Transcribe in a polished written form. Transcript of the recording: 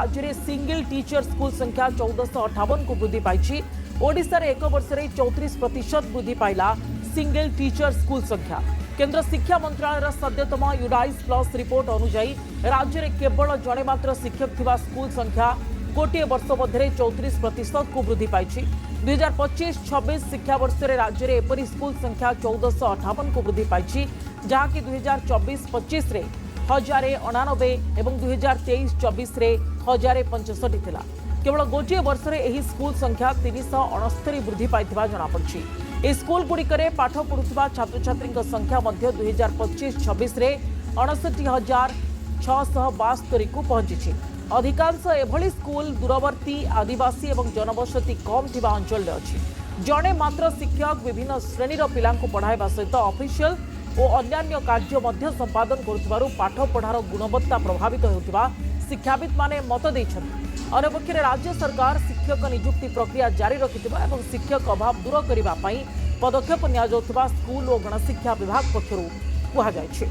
राज्य में single teacher school संख्या 1458 को वृद्धि पाई। ओडिशा रे एक वर्ष में 34% वृद्धि पाइला सिंगल टीचर स्कूल संख्या। केंद्र शिक्षा मंत्रालय सद्यतम यूडाइस प्लस रिपोर्ट अनुसार राज्य में केवल जड़े मात्र शिक्षक थिबा स्कूल संख्या गोटे वर्ष मध्य 34% को वृद्धि पाई। 2025-26 शिक्षा वर्ष में राज्य में एपरी स्कूल संख्या 1458 को वृद्धि पाई, जहाँकि 2024-25 रे 1099 एवं 2023-24 रे 1065 थिला। केवल गोटे वर्ष में यह स्कूल संख्या 369 वृद्धि पाई जनापड़ी। ए स्कूल गुड़िकरे पाठ पढ़ुवा छात्र छात्री संख्या 2025-26 रे 59,672 को पहुंची। अधिकांश एभली स्कूल दूरवर्ती आदिवासी एवं जनबसती कम थिबा अंचल रे अछि। जड़े मात्र शिक्षक विभिन्न श्रेणीर पिलांको पढ़ाइबा सहित ऑफिशियल और अन्यान्य कार्य मध्य संपादन करुथिबारु पाठ पढ़ार गुणवत्ता प्रभावित होउथिबा शिक्षाविद माने मत दैछथि। अन्यपक्षे राज्य सरकार शिक्षक नियुक्ति प्रक्रिया जारी रखिथिबा एवं शिक्षक अभाव दूर करिबा पई पदक्षेप निया जाउथिबा स्कूल और गणशिक्षा विभाग पक्षरु कुहा जायछि।